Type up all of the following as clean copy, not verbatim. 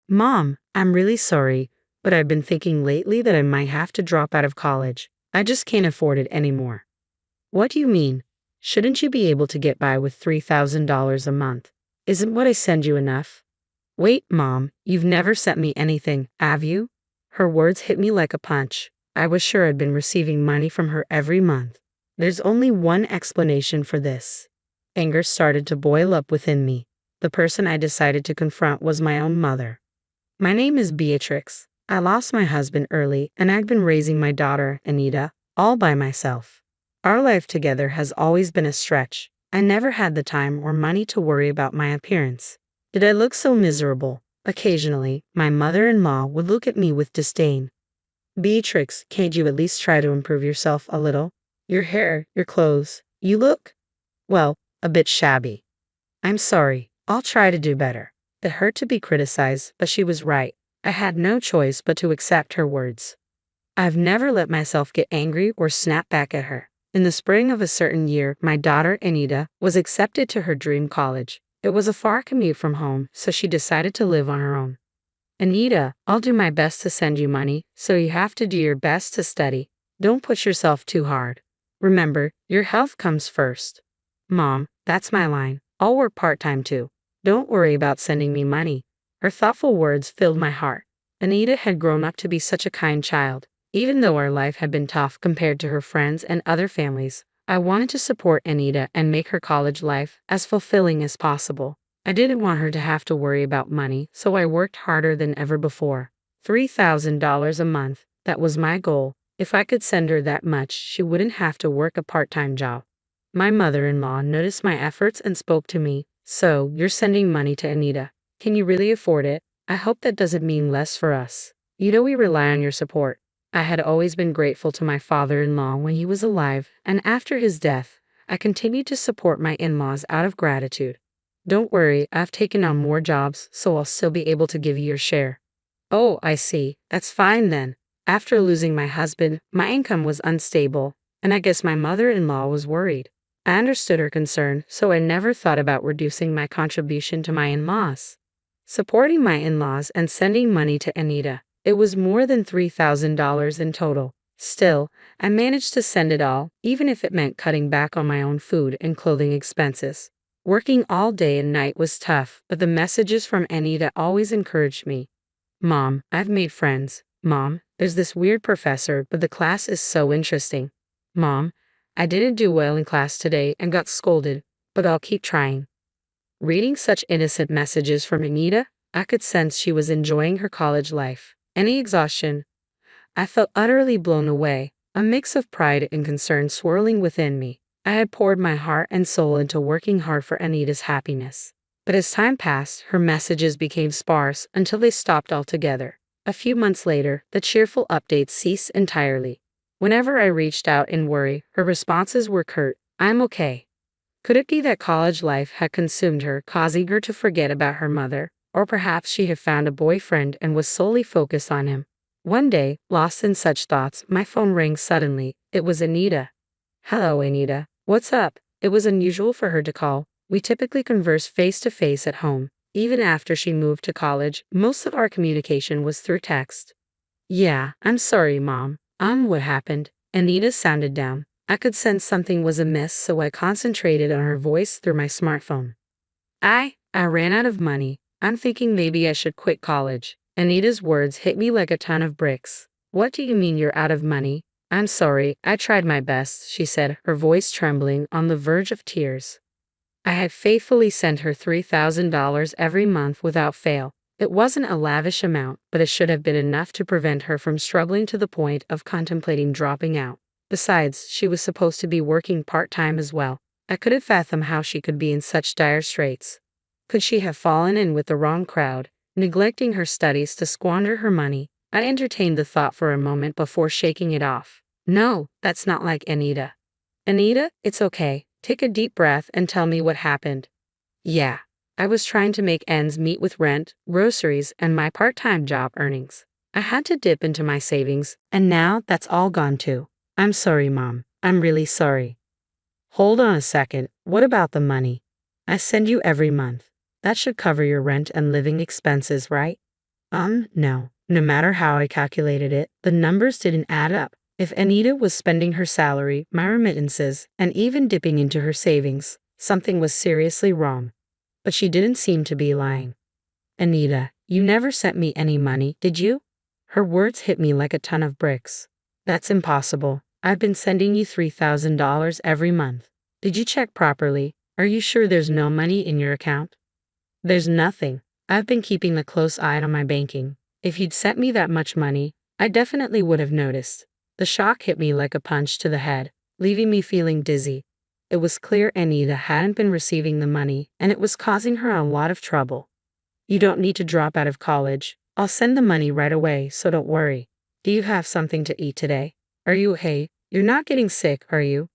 Mom, I'm really sorry, but I've been thinking lately that I might have to drop out of college. I just can't afford it anymore. What do you mean? Shouldn't you be able to get by with $3,000 a month? Isn't what I send you enough? Wait, Mom, you've never sent me anything, have you? Her words hit me like a punch. I was sure I'd been receiving money from her every month. There's only one explanation for this. Anger started to boil up within me. The person I decided to confront was my own mother. My name is Beatrix. I lost my husband early, and I'd been raising my daughter, Anita, all by myself. Our life together has always been a stretch. I never had the time or money to worry about my appearance. Did I look so miserable? Occasionally, my mother-in-law would look at me with disdain. Beatrix, can't you at least try to improve yourself a little? Your hair, your clothes, you look, well, a bit shabby. I'm sorry, I'll try to do better. It hurt to be criticized, but she was right. I had no choice but to accept her words. I've never let myself get angry or snap back at her. In the spring of a certain year, my daughter, Anita, was accepted to her dream college. It was a far commute from home, so she decided to live on her own. Anita, I'll do my best to send you money, so you have to do your best to study. Don't push yourself too hard. Remember, your health comes first. Mom, that's my line. I'll work part-time too. Don't worry about sending me money. Her thoughtful words filled my heart. Anita had grown up to be such a kind child. Even though our life had been tough compared to her friends and other families, I wanted to support Anita and make her college life as fulfilling as possible. I didn't want her to have to worry about money, so I worked harder than ever before. $3,000 a month, that was my goal. If I could send her that much, she wouldn't have to work a part-time job. My mother-in-law noticed my efforts and spoke to me. So, you're sending money to Anita. Can you really afford it? I hope that doesn't mean less for us. You know we rely on your support. I had always been grateful to my father-in-law when he was alive, and after his death, I continued to support my in-laws out of gratitude. Don't worry, I've taken on more jobs, so I'll still be able to give you your share. Oh, I see. That's fine then. After losing my husband, my income was unstable, and I guess my mother-in-law was worried. I understood her concern, so I never thought about reducing my contribution to my in-laws. Supporting my in-laws and sending money to Anita, it was more than $3,000 in total. Still, I managed to send it all, even if it meant cutting back on my own food and clothing expenses. Working all day and night was tough, but the messages from Anita always encouraged me. Mom, I've made friends. Mom, there's this weird professor, but the class is so interesting. Mom, I didn't do well in class today and got scolded, but I'll keep trying. Reading such innocent messages from Anita, I could sense she was enjoying her college life. Any exhaustion? I felt utterly blown away, a mix of pride and concern swirling within me. I had poured my heart and soul into working hard for Anita's happiness. But as time passed, her messages became sparse until they stopped altogether. A few months later, the cheerful updates ceased entirely. Whenever I reached out in worry, her responses were curt, "I'm okay." Could it be that college life had consumed her, causing her to forget about her mother? Or perhaps she had found a boyfriend and was solely focused on him. One day, lost in such thoughts, my phone rang suddenly. It was Anita. "Hello, Anita. What's up?" It was unusual for her to call. We typically converse face-to-face at home. Even after she moved to college, most of our communication was through text. "Yeah, I'm sorry, Mom. What happened?" Anita sounded down. I could sense something was amiss, so I concentrated on her voice through my smartphone. I ran out of money. I'm thinking maybe I should quit college." Anita's words hit me like a ton of bricks. "What do you mean you're out of money?" "I'm sorry, I tried my best," she said, her voice trembling on the verge of tears. I had faithfully sent her $3,000 every month without fail. It wasn't a lavish amount, but it should have been enough to prevent her from struggling to the point of contemplating dropping out. Besides, she was supposed to be working part-time as well. I couldn't fathom how she could be in such dire straits. Could she have fallen in with the wrong crowd, neglecting her studies to squander her money? I entertained the thought for a moment before shaking it off. No, that's not like Anita. "Anita, it's okay. Take a deep breath and tell me what happened." "Yeah, I was trying to make ends meet with rent, groceries, and my part-time job earnings. I had to dip into my savings, and now that's all gone too. I'm sorry, Mom. I'm really sorry." "Hold on a second. What about the money? I send you every month. That should cover your rent and living expenses, right?" No. No matter how I calculated it, the numbers didn't add up. If Anita was spending her salary, my remittances, and even dipping into her savings, something was seriously wrong. But she didn't seem to be lying. Anita, you never sent me any money, did you? Her words hit me like a ton of bricks. That's impossible. I've been sending you $3,000 every month. Did you check properly? Are you sure there's no money in your account? There's nothing. I've been keeping a close eye on my banking. If you'd sent me that much money, I definitely would have noticed. The shock hit me like a punch to the head, leaving me feeling dizzy. It was clear Anita hadn't been receiving the money, and it was causing her a lot of trouble. You don't need to drop out of college. I'll send the money right away, so don't worry. Do you have something to eat today? Are you okay? You're not getting sick, are you?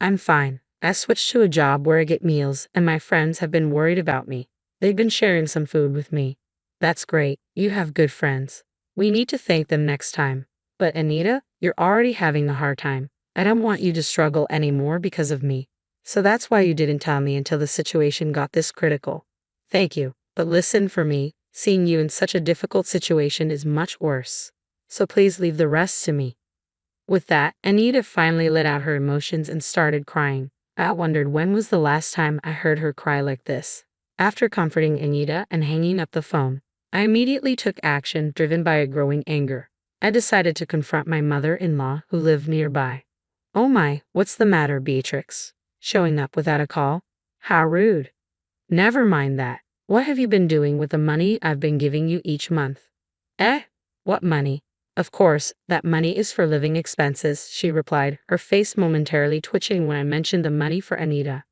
I'm fine. I switched to a job where I get meals, and my friends have been worried about me. They've been sharing some food with me. That's great. You have good friends. We need to thank them next time. But Anita, you're already having a hard time. I don't want you to struggle anymore because of me. So that's why you didn't tell me until the situation got this critical. Thank you. But listen, for me, seeing you in such a difficult situation is much worse. So please leave the rest to me. With that, Anita finally let out her emotions and started crying. I wondered when was the last time I heard her cry like this. After comforting Anita and hanging up the phone, I immediately took action, driven by a growing anger. I decided to confront my mother-in-law who lived nearby. Oh my, what's the matter, Beatrix? Showing up without a call? How rude. Never mind that. What have you been doing with the money I've been giving you each month? Eh? What money? Of course, that money is for living expenses, she replied, her face momentarily twitching when I mentioned the money for Anita.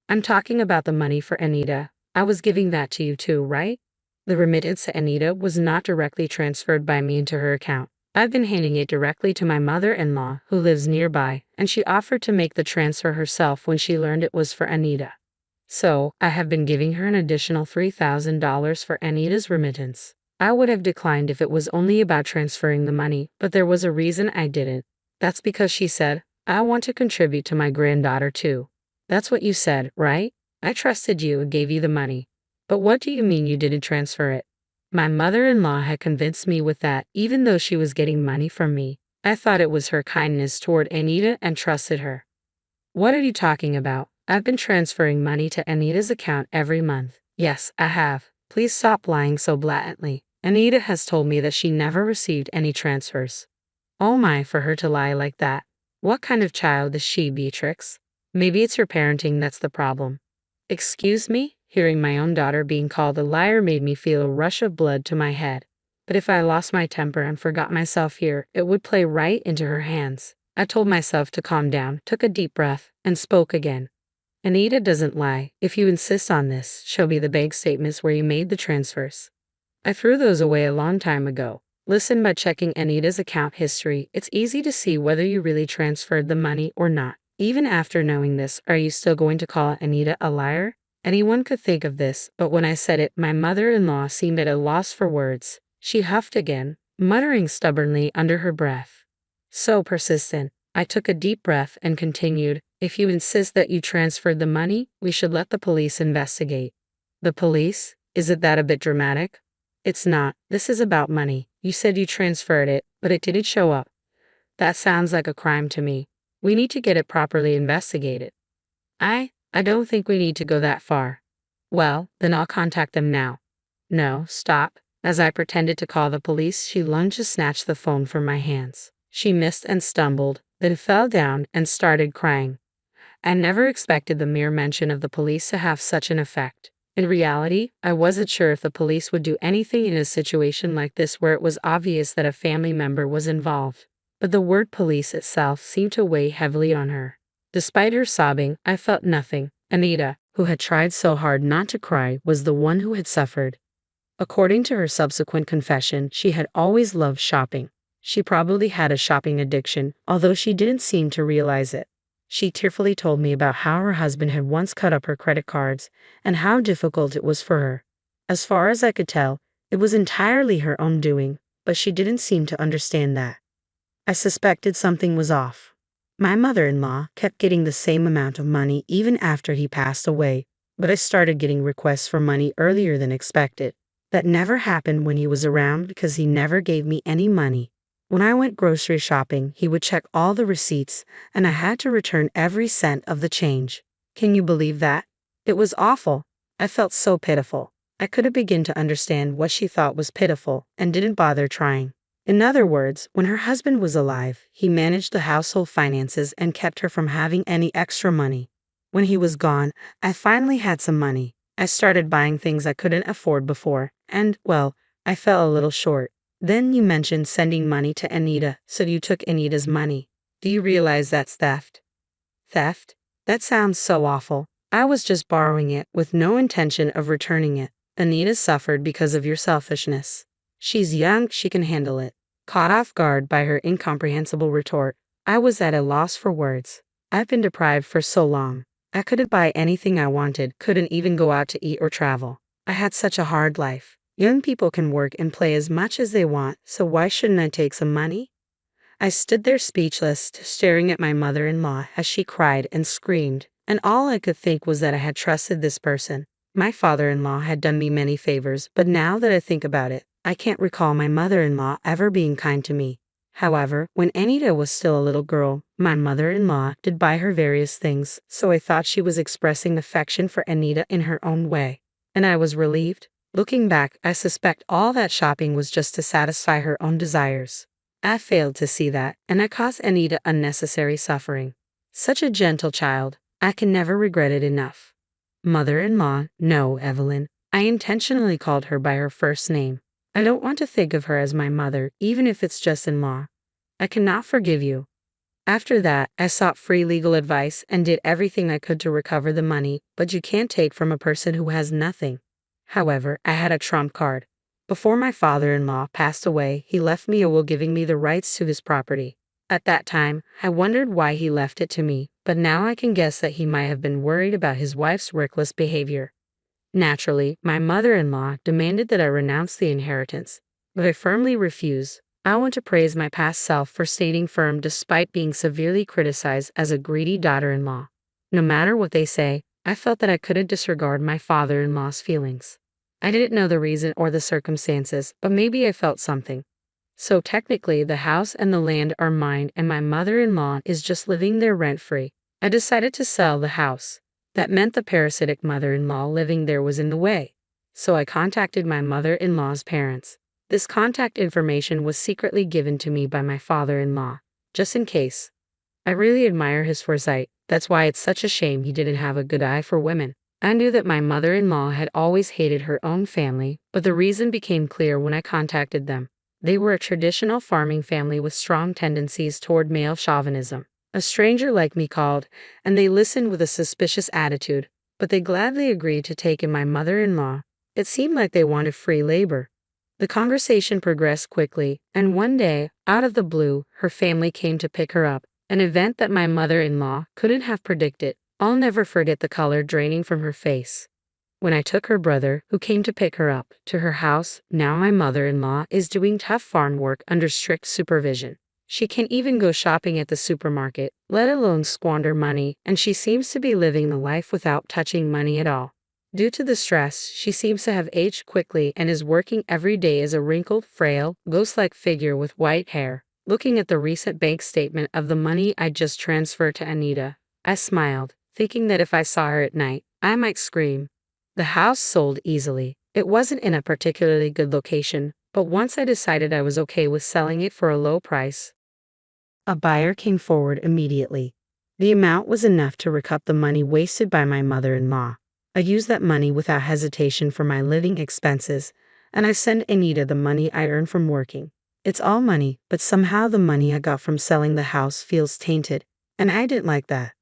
I'm talking about the money for Anita. I was giving that to you too, right? The remittance to Anita was not directly transferred by me into her account. I've been handing it directly to my mother-in-law, who lives nearby, and she offered to make the transfer herself when she learned it was for Anita. So, I have been giving her an additional $3,000 for Anita's remittance. I would have declined if it was only about transferring the money, but there was a reason I didn't. That's because she said, I want to contribute to my granddaughter too. That's what you said, right? I trusted you and gave you the money. But what do you mean you didn't transfer it? My mother-in-law had convinced me with that, even though she was getting money from me. I thought it was her kindness toward Anita and trusted her. What are you talking about? I've been transferring money to Anita's account every month. Yes, I have. Please stop lying so blatantly. Anita has told me that she never received any transfers. Oh my, for her to lie like that. What kind of child is she, Beatrix? Maybe it's your parenting that's the problem. Excuse me? Hearing my own daughter being called a liar made me feel a rush of blood to my head. But if I lost my temper and forgot myself here, it would play right into her hands. I told myself to calm down, took a deep breath, and spoke again. Anita doesn't lie. If you insist on this, show me the bank statements where you made the transfers. I threw those away a long time ago. Listen, by checking Anita's account history, it's easy to see whether you really transferred the money or not. Even after knowing this, are you still going to call Anita a liar? Anyone could think of this, but when I said it, my mother-in-law seemed at a loss for words. She huffed again, muttering stubbornly under her breath. So persistent. I took a deep breath and continued, if you insist that you transferred the money, we should let the police investigate. The police? Isn't that a bit dramatic? It's not. This is about money. You said you transferred it, but it didn't show up. That sounds like a crime to me. We need to get it properly investigated. I don't think we need to go that far. Well, then I'll contact them now. No, stop. As I pretended to call the police, she lunged to snatch the phone from my hands. She missed and stumbled, then fell down and started crying. I never expected the mere mention of the police to have such an effect. In reality, I wasn't sure if the police would do anything in a situation like this where it was obvious that a family member was involved. But the word police itself seemed to weigh heavily on her. Despite her sobbing, I felt nothing. Anita, who had tried so hard not to cry, was the one who had suffered. According to her subsequent confession, she had always loved shopping. She probably had a shopping addiction, although she didn't seem to realize it. She tearfully told me about how her husband had once cut up her credit cards and how difficult it was for her. As far as I could tell, it was entirely her own doing, but she didn't seem to understand that. I suspected something was off. My mother-in-law kept getting the same amount of money even after he passed away, but I started getting requests for money earlier than expected. That never happened when he was around because he never gave me any money. When I went grocery shopping, he would check all the receipts, and I had to return every cent of the change. Can you believe that? It was awful. I felt so pitiful. I couldn't begin to understand what she thought was pitiful and didn't bother trying. In other words, when her husband was alive, he managed the household finances and kept her from having any extra money. When he was gone, I finally had some money. I started buying things I couldn't afford before, and, well, I fell a little short. Then you mentioned sending money to Anita, so you took Anita's money. Do you realize that's theft? Theft? That sounds so awful. I was just borrowing it with no intention of returning it. Anita suffered because of your selfishness. She's young, she can handle it. Caught off guard by her incomprehensible retort, I was at a loss for words. I've been deprived for so long. I couldn't buy anything I wanted, couldn't even go out to eat or travel. I had such a hard life. Young people can work and play as much as they want, so why shouldn't I take some money? I stood there speechless, staring at my mother-in-law as she cried and screamed, and all I could think was that I had trusted this person. My father-in-law had done me many favors, but now that I think about it, I can't recall my mother-in-law ever being kind to me. However, when Anita was still a little girl, my mother-in-law did buy her various things, so I thought she was expressing affection for Anita in her own way. And I was relieved. Looking back, I suspect all that shopping was just to satisfy her own desires. I failed to see that, and I caused Anita unnecessary suffering. Such a gentle child. I can never regret it enough. Mother-in-law, no, Evelyn. I intentionally called her by her first name. I don't want to think of her as my mother, even if it's just in-law. I cannot forgive you. After that, I sought free legal advice and did everything I could to recover the money, but you can't take from a person who has nothing. However, I had a trump card. Before my father-in-law passed away, he left me a will giving me the rights to this property. At that time, I wondered why he left it to me, but now I can guess that he might have been worried about his wife's reckless behavior. Naturally, my mother-in-law demanded that I renounce the inheritance, but I firmly refused. I want to praise my past self for staying firm despite being severely criticized as a greedy daughter-in-law. No matter what they say, I felt that I couldn't disregard my father-in-law's feelings. I didn't know the reason or the circumstances, but maybe I felt something. So technically, the house and the land are mine and my mother-in-law is just living there rent-free. I decided to sell the house. That meant the parasitic mother-in-law living there was in the way. So I contacted my mother-in-law's parents. This contact information was secretly given to me by my father-in-law, just in case. I really admire his foresight. That's why it's such a shame he didn't have a good eye for women. I knew that my mother-in-law had always hated her own family, but the reason became clear when I contacted them. They were a traditional farming family with strong tendencies toward male chauvinism. A stranger like me called, and they listened with a suspicious attitude, but they gladly agreed to take in my mother-in-law. It seemed like they wanted free labor. The conversation progressed quickly, and one day, out of the blue, her family came to pick her up, an event that my mother-in-law couldn't have predicted. I'll never forget the color draining from her face. When I took her brother, who came to pick her up, to her house, now my mother-in-law is doing tough farm work under strict supervision. She can't even go shopping at the supermarket, let alone squander money, and she seems to be living the life without touching money at all. Due to the stress, she seems to have aged quickly and is working every day as a wrinkled, frail, ghost-like figure with white hair. Looking at the recent bank statement of the money I just transferred to Anita, I smiled, thinking that if I saw her at night, I might scream. The house sold easily. It wasn't in a particularly good location, but once I decided I was okay with selling it for a low price, a buyer came forward immediately. The amount was enough to recoup the money wasted by my mother-in-law. I used that money without hesitation for my living expenses, and I sent Anita the money I earned from working. It's all money, but somehow the money I got from selling the house feels tainted, and I didn't like that.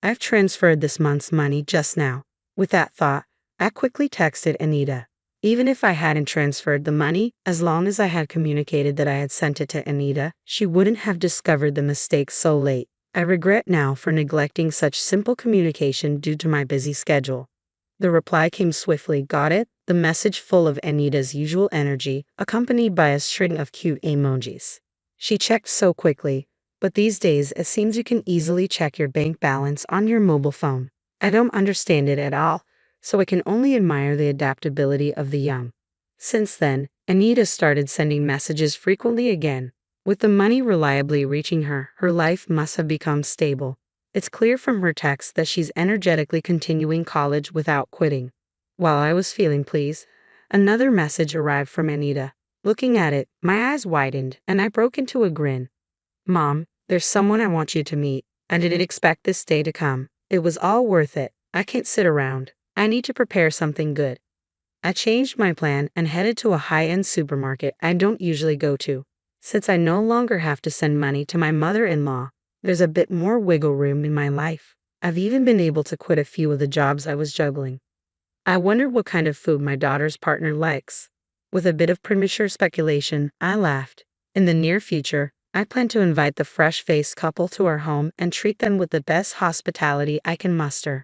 I've transferred this month's money just now. With that thought, I quickly texted Anita. Even if I hadn't transferred the money, as long as I had communicated that I had sent it to Anita, she wouldn't have discovered the mistake so late. I regret now for neglecting such simple communication due to my busy schedule. The reply came swiftly. Got it? The message full of Anita's usual energy, accompanied by a string of cute emojis. She checked so quickly, but these days it seems you can easily check your bank balance on your mobile phone. I don't understand it at all, so I can only admire the adaptability of the young. Since then, Anita started sending messages frequently again. With the money reliably reaching her, her life must have become stable. It's clear from her texts that she's energetically continuing college without quitting. While I was feeling pleased, another message arrived from Anita. Looking at it, my eyes widened and I broke into a grin. Mom, there's someone I want you to meet. I didn't expect this day to come. It was all worth it. I can't sit around. I need to prepare something good. I changed my plan and headed to a high-end supermarket I don't usually go to. Since I no longer have to send money to my mother-in-law, there's a bit more wiggle room in my life. I've even been able to quit a few of the jobs I was juggling. I wondered what kind of food my daughter's partner likes. With a bit of premature speculation, I laughed. In the near future, I plan to invite the fresh-faced couple to our home and treat them with the best hospitality I can muster.